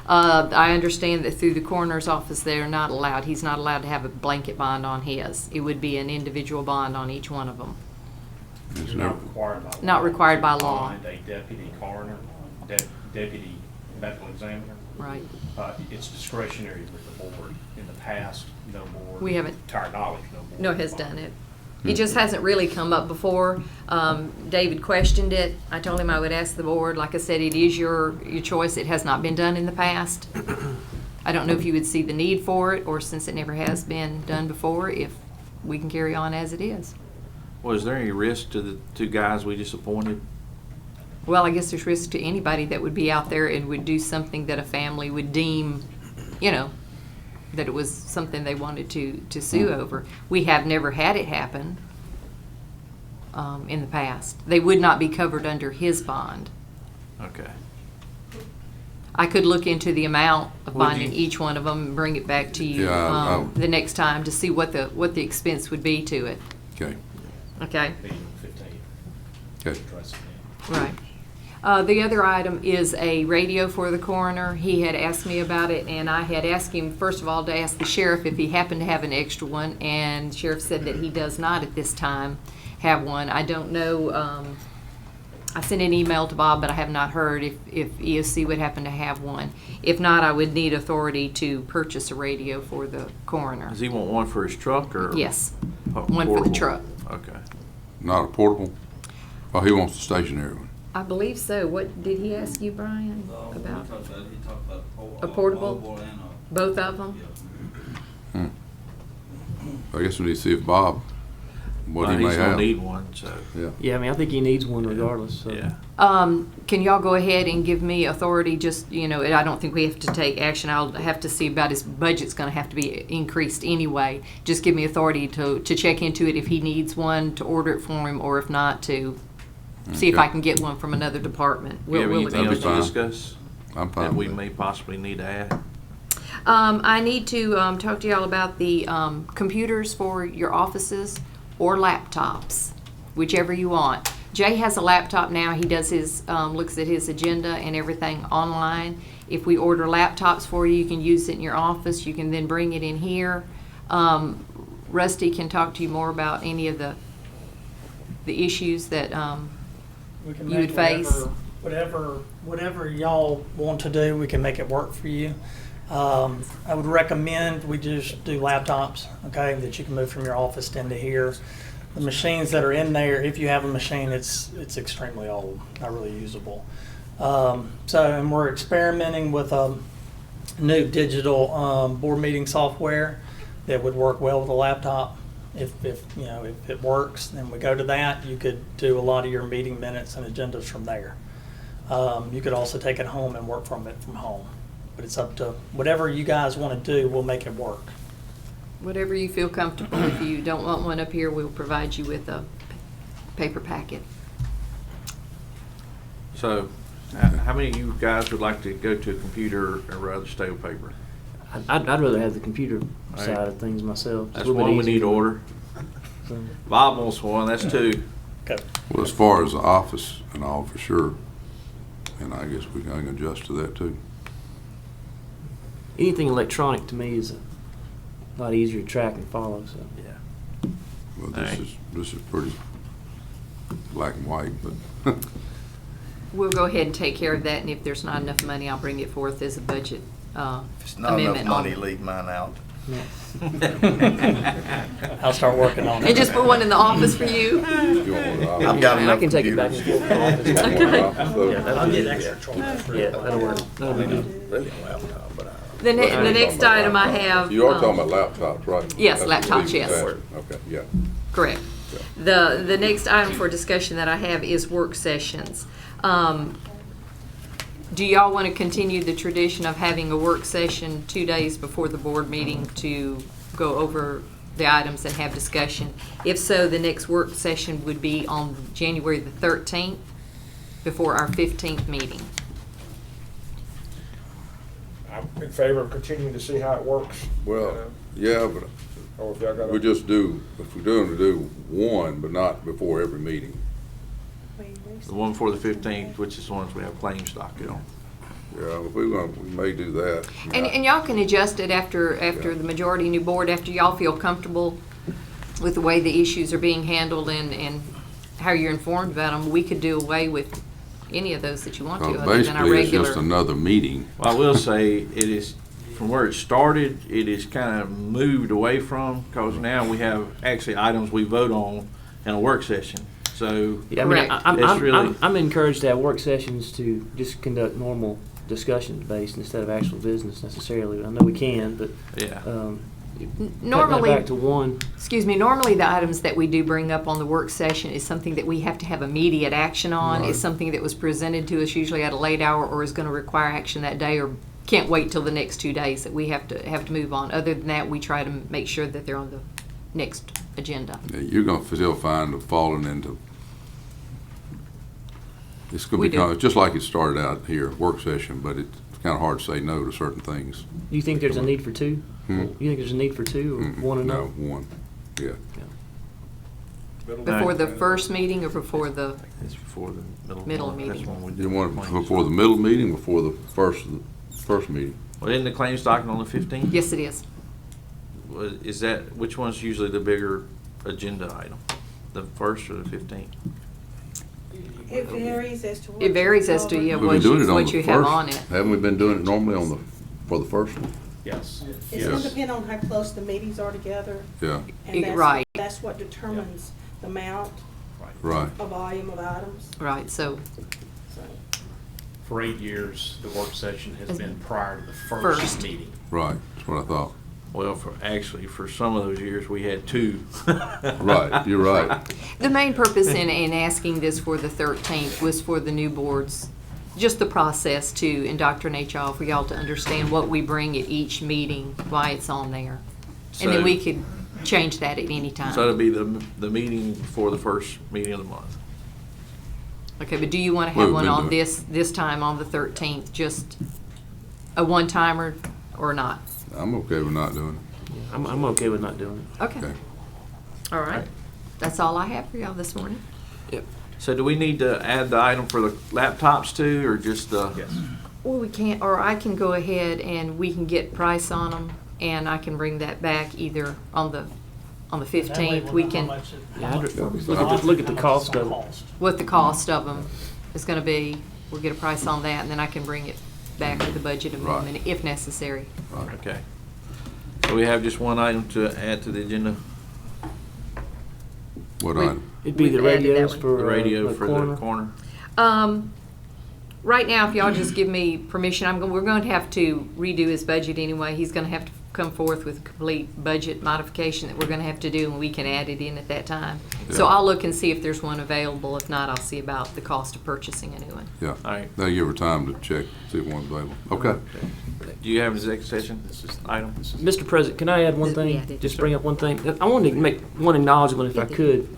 G: I understand that through the coroner's office, they are not allowed. He's not allowed to have a blanket bond on his. It would be an individual bond on each one of them.
B: It's
E: Not
B: never-
E: required by law.
G: Not required by law.
E: Bond a deputy coroner, deputy medical examiner.
G: Right.
E: It's discretionary with the board. In the past, no board.
G: We haven't-
E: To our knowledge, no board.
G: No, has done it. It just hasn't really come up before. David questioned it. I told him I would ask the board. Like I said, it is your choice. It has not been done in the past. I don't know if you would see the need for it, or since it never has been done before, if we can carry on as it is.
C: Well, is there any risk to the two guys we just appointed?
G: Well, I guess there's risk to anybody that would be out there and would do something that a family would deem, that it was something they wanted to sue over. We have never had it happen in the past. They would not be covered under his bond.
C: Okay.
G: I could look into the amount of
C: Would
G: bonding
C: you-
G: each one of them and bring it back to you
B: Yeah,
G: the next time to see what the expense would be to it.
B: Okay,
G: Okay?
E: Being 15.
B: okay.
E: Addressing that.
G: Right. The other item is a radio for the coroner. He had asked me about it, and I had asked him, first of all, to ask the sheriff if he happened to have an extra one, and the sheriff said that he does not at this time have one. I don't know, I sent an email to Bob, but I have not heard if EOC would happen to have one. If not, I would need authority to purchase a radio for the coroner.
C: Does he want one for his truck or?
G: Yes,
C: Oh,
G: one for the
C: portable?
G: truck.
C: Okay.
B: Not a portable? Oh, he wants the stationary one.
G: I believe so. What did he ask you, Brian, about? A portable? Both of them?
B: I guess we need to see if Bob, what
C: Well,
B: he may
C: he's gonna
B: have.
C: need one, so,
B: Yeah.
N: Yeah, I mean, I think he needs one regardless, so.
C: yeah.
G: Can y'all go ahead and give me authority, just, I don't think we have to take action. I'll have to see about his budget's gonna have to be increased anyway. Just give me authority to check into it if he needs one, to order it for him, or if not, to see if
B: Okay.
G: I can get one from another department.
C: Do you have
G: We'll
C: anything
G: look
C: else
G: into
C: to
G: that.
B: fine.
C: discuss
B: I'm fine
C: that we
B: with
C: may possibly need to add?
G: I need to talk to y'all about the computers for your offices or laptops, whichever you want. Jay has a laptop now. He does his, looks at his agenda and everything online. If we order laptops for you, you can use it in your office. You can then bring it in here. Rusty can talk to you more about any of the issues that
O: We can
G: you would
O: make
G: face.
O: whatever y'all want to do, we can make it work for you. I would recommend we just do laptops, okay, that you can move from your office into here. The machines that are in there, if you have a machine, it's extremely old, not really usable. And we're experimenting with a new digital board meeting software that would work well with a laptop. If it works, then we go to that. You could do a lot of your meeting minutes and agendas from there. You could also take it home and work from it from home. But it's up to whatever you guys want to do, we'll make it work.
G: Whatever you feel comfortable. If you don't want one up here, we'll provide you with a paper packet.
C: So, how many of you guys would like to go to a computer or rather stay with paper?
N: I'd rather have the computer
C: Right.
N: side of things myself. It's a
C: That's
N: little bit
C: one we need
N: easier.
C: to order.
N: So,
C: Bob wants one, that's two.
O: Okay.
B: Well, as far as the office and all, for sure. And I guess we can adjust to that too.
N: anything electronic to me is a lot easier to track and follow, so.
C: Yeah.
B: Well,
C: All right.
B: this is pretty black and white, but
G: We'll go ahead and take care of that, and if there's not enough money, I'll bring it forth as a budget
A: If it's not enough
G: amendment.
A: money, leave mine out.
O: I'll start working on
G: And
O: it.
G: just put one in the office for you?
B: You want one of
A: I've got
N: I
A: enough
N: can take it back and
A: computers.
N: forth to the office.
G: Okay.
N: Yeah, that'll
O: I'll
N: be
O: get
N: good.
O: extra trolleys.
N: Yeah, that'll work. That'll be good.
A: Really a laptop, but
G: The next item I have.
B: You are talking about laptops, right?
G: Yes,
B: That's what
G: laptops,
B: Steve was
G: yes.
B: asking. Okay, yeah.
G: Correct. The next item for discussion that I have is work sessions. Do y'all want to continue the tradition of having a work session 2 days before the board meeting to go over the items and have discussion? If so, the next work session would be on January the 13th before our 15th meeting.
D: I'm in favor of continuing to see how it works.
B: Well, yeah, but
D: Or if y'all got
B: we just do, if we're doing to do one, but not before every meeting.
C: The one for the 15th, which is the ones we have claims docket on.
B: Yeah, if we may do that.
G: And y'all can adjust it after the majority new board, after y'all feel comfortable with the way the issues are being handled and how you're informed about them. We could do away with any of those that you want to, other than our
B: Basically, it's just
G: regular.
B: another meeting.
C: Well, I will say, it is, from where it started, it is kind of moved away from, because now we have actually items we vote on in a work session. So,
N: Yeah, I mean,
G: Correct.
N: I'm encouraged to have work sessions to just conduct normal discussions based instead of actual business necessarily. I know we can, but
C: yeah.
G: Normally,
N: back to one.
G: excuse me, normally the items that we do bring up on the work session is something that we have to have immediate action on, is something that was presented to us usually at a late hour or is going to require action that day or can't wait till the next 2 days that we have to move on. Other than that, we try to make sure that they're on the next agenda.
B: Yeah, you're gonna still find them falling into, it's gonna
G: We
B: be
G: do.
B: kind of, just like it started out here, work session, but it's kind of hard to say no to certain things.
N: You think there's a need for two?
B: Hmm?
N: You think there's a need for two or
B: Mm-mm.
N: one and
B: No, one, yeah.
G: Before the first meeting or before the,
C: It's before the middle.
G: Middle
C: one. That's
G: meeting.
C: when we do
B: You want it
C: claims.
B: before the middle meeting, before the first meeting?
C: Well, isn't the claims docket on the 15th?
G: yes, it is.
C: Is that, which one's usually the bigger agenda item? The first or the 15th?
P: It varies as to what.
G: It varies as to, yeah,
B: We've
G: what
B: been doing
G: you,
B: it on
G: what
B: the
G: you have
B: first.
G: on it.
B: Haven't we been doing it normally for the first one?
E: Yes.
P: It's gonna depend on how close the meetings are together,
B: Yeah,
P: and
G: Right.
P: that's what determines the amount,
B: right.
P: a volume of items,
G: Right, so
P: so.
E: For 8 years, the work session has been prior to the
G: First.
E: first meeting.
B: Right, that's what I thought.
C: Well, for some of those years, we had two.
B: Right, you're right.
G: the main purpose in asking this for the 13th was for the new boards, just the process to indoctrinate y'all, for y'all to understand what we bring at each meeting, why it's on there. And then
C: So-
G: we could change that at any time.
C: So it'll be the meeting before the first meeting of the month.
G: Okay, but do you want to
B: Well,
G: have
B: we've
G: one
B: been
G: on
B: doing-
G: this time on the 13th, just a one-timer or not?
B: I'm okay with not doing
N: I'm okay with not doing it.
G: Okay,
B: Okay.
G: all right. That's all I have for y'all this morning.
C: So do we need to add the item for the laptops too, or just the?
E: Yes.
G: Well, we can't, or I can go ahead and we can get price on them, and I can bring that back either on the
O: That way
G: 15th.
O: we'll
G: We
O: know how
G: can,
O: much it-
N: Yeah,
O: how
N: I'd
O: much-
N: look at the
O: how much
N: cost
O: it's gonna
N: of it.
O: cost.
G: what the cost of them is gonna be. We'll get a price on that, and then I can bring it back with the budget amendment if necessary.
C: Okay. So we have just one item to add to the agenda,
B: What
G: We-
B: item?
N: It'd be the
K: We've added that
N: radios
K: one.
N: for
C: the radio
N: the
C: for
N: corner.
C: the corner.
G: Right now, if y'all just give me permission, we're going to have to redo his budget anyway. He's going to have to come forth with a complete budget modification that we're going to have to do, and we can add it in at that time. So
B: Yeah.
G: I'll look and see if there's one available. If not, I'll see about the cost of purchasing a new one.
B: Yeah.
C: All right.
B: That'll give her time to check, see if one's available. Okay.
C: Do you have an executive session item?
N: Mr. President, can I add one
G: Yeah,
N: thing?
G: did
N: Just bring up one thing. I wanted to make one acknowledgement if I could.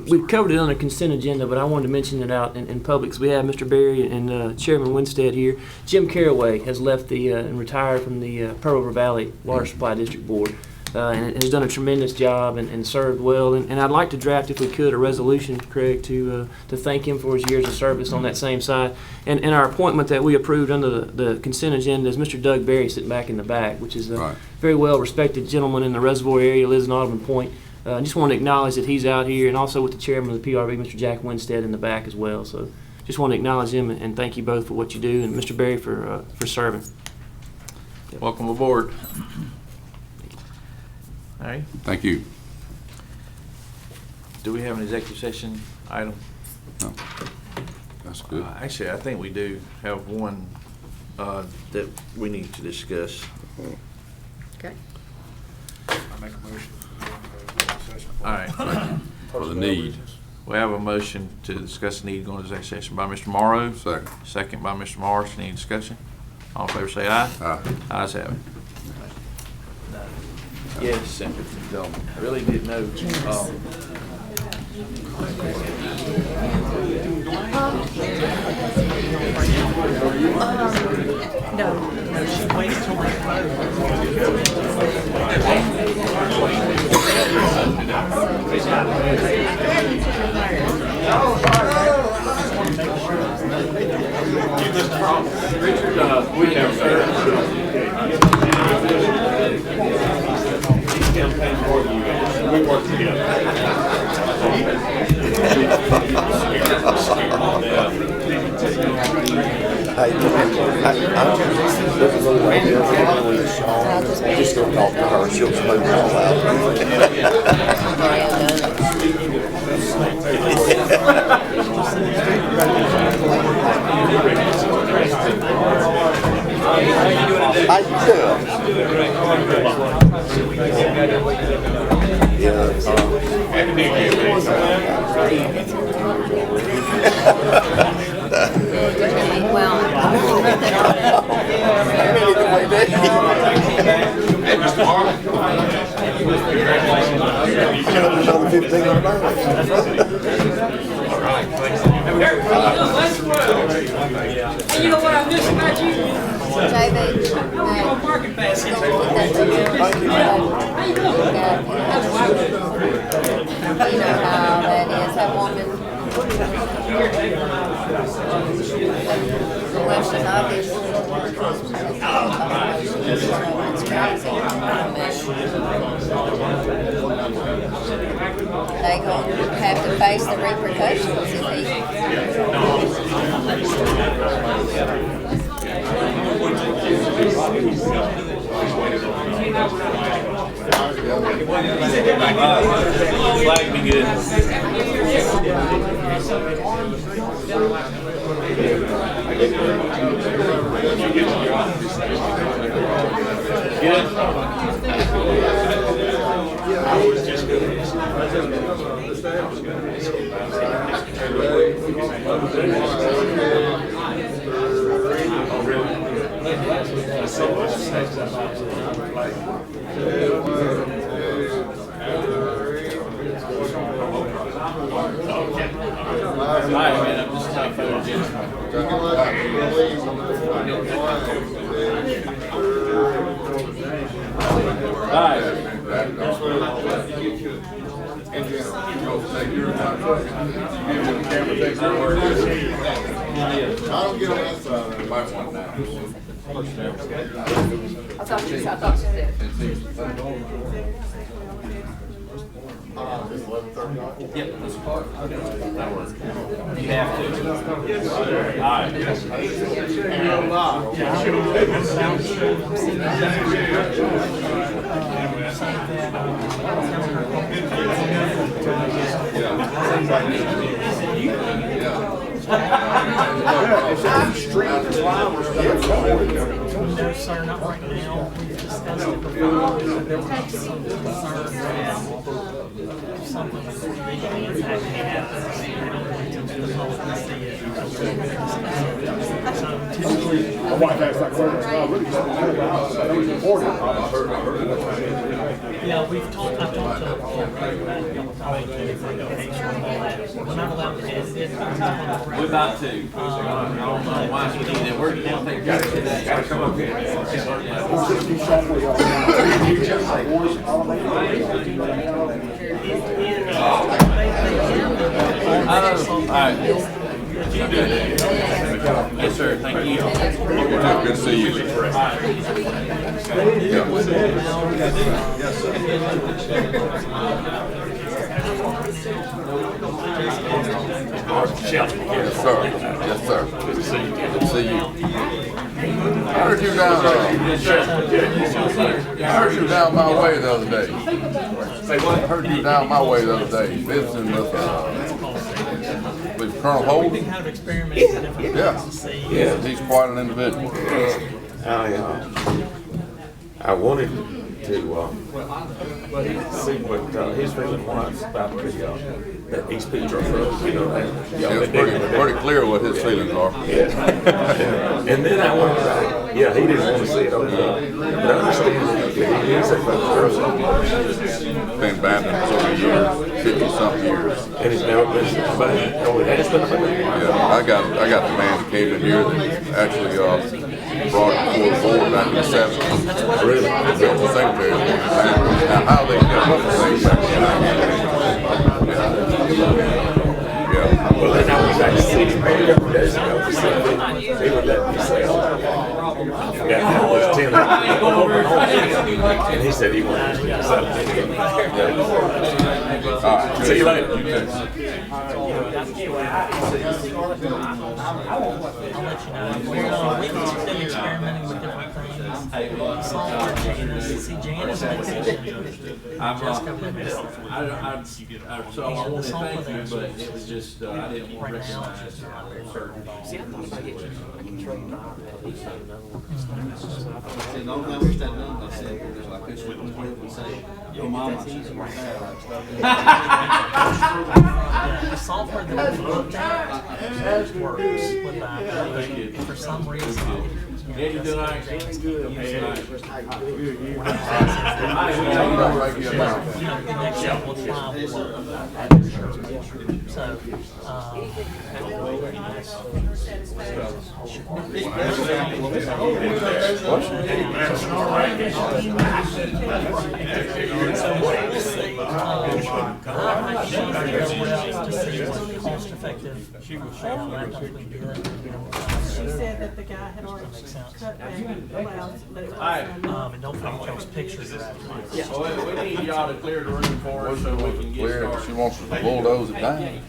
N: We've covered it on the consent agenda, but I wanted to mention it out in public. 'Cause we have Mr. Berry and Chairman Winstead here. Jim Caraway has left and retired from the Pearl River Valley Water Supply District Board. And has done a tremendous job and served well. And I'd like to draft, if we could, a resolution, Craig, to thank him for his years of service on that same side. And our appointment that we approved under the consent agenda is Mr. Doug Berry sitting back in the back, which is a
B: Right.
N: very well-respected gentleman in the reservoir area, lives in Audubon Point. I just want to acknowledge that he's out here, and also with the chairman of the PRV, Mr. Jack Winstead, in the back as well. So just want to acknowledge him and thank you both for what you do, and Mr. Berry for serving.
C: Welcome aboard. All right,
B: Thank you.
C: do we have an executive session item?
B: No. That's good.
C: Actually, I think we do have one that we need to discuss.
K: Okay.
D: I make a motion.
C: All right.
B: For the need.
C: We have a motion to discuss the need to go into executive session by Mr. Morrow.
B: Second.
C: Second by Mr. Morrison. Any discussion? All in favor say aye.
B: Aye.
C: Ayes have it. Yes, I really didn't know. Richard, we have
E: We work together.
A: Just go talk to her, she'll smooth it all out. How you doing? Another
P: You know what I miss about you?
K: Market basket.
P: How you doing?
K: You know how that is, that woman. Well, she's obviously. It's crazy. They gonna have to face the repercussions if
C: Flag be good.
E: I was just going
B: I don't get on that side. You might want now.
K: I thought you did.
C: Yep, that's part. That works. You have to.
O: No, sir, not right now. We've discussed it before. There were some concerns that something was actually happening. The public can see it.
D: My wife asked that question, I really just don't know about it. I know it's important.
O: Yeah, I've talked to them about vacation and all that. We're not allowed to edit it.
C: We're about to. I don't know why we need that. We're going to take care of that. Gotta come up here. All right. Keep doing it. Yes, sir. Thank you.
B: Good to see you. Yes, sir. Yes, sir. Good to see you. Good to see you. heard you down, I heard you down my way the other day. I heard you down my way the other day, visiting with Colonel Holden.
O: Kind of experiments with different
B: Yeah.
O: things to see.
B: Yeah, he's quite an individual.
Q: I wanted to see what his feeling was about that East Peach Road, you know, that.
B: It's pretty clear what his feelings are.
Q: Yeah. And then I went, yeah, he didn't want to see it on the, but I understand that he is a person.
B: Been Baptist for over years, 50-something years.
Q: And he's never been back. Oh, it has been back.
B: Yeah, I got the man that came in here that actually brought it before the board back in the 70s.
Q: Really?
B: Built the secretary. Now, how they got up with things back then. Yeah.
Q: Well, then I was back to see him a couple days ago. He would let me say, I forgot how it was 10. And he said he wanted to
B: All right.
Q: See you later.
O: I'll let you know. We can still experimenting with different things. See, Janice makes it. Jessica makes it.
C: So I wanted to thank you, but it was just, I didn't want to recognize certain.
N: See, I thought about getting a trade drive at least another one.
R: See, the only thing I wish they'd done, I said, is like this, we can say, your mama.
O: The software that we looked at works with that. For some reason.
C: Yeah, you doing all right? Good.
O: Cost effective. She
P: said that the guy had already cut back allowed, but
O: and don't forget those pictures are after.
C: Yeah. Well, we need y'all to clear the room for us so we can get started.
B: She wants us to bulldoze it down.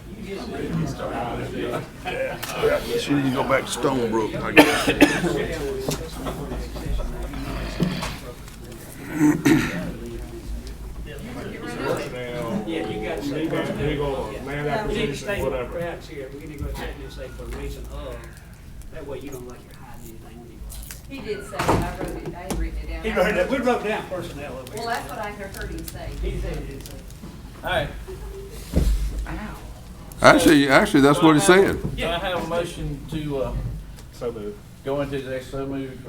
A: She need to go back to Stonebrook, I guess.
P: yeah, you got to say, we need to stay perhaps here. We need to go check and say for the reason of, that way you don't like you're hiding anything when you go out.
G: He did say, I wrote it, I had written it down.
P: He wrote that, we wrote down personnel over here.
G: Well, that's what I heard him say.
P: He said it.
C: All right.
B: Actually, that's what he said.
C: Can I have a motion to, go into the next, motion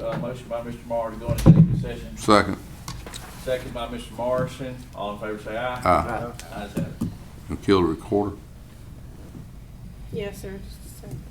C: by Mr. Marr to go into executive session?
B: Second.
C: Second by Mr. Morrison. All in favor say aye.
B: Aye.
C: Ayes have it.
B: And kill the recorder.
P: Yes, sir, just a second.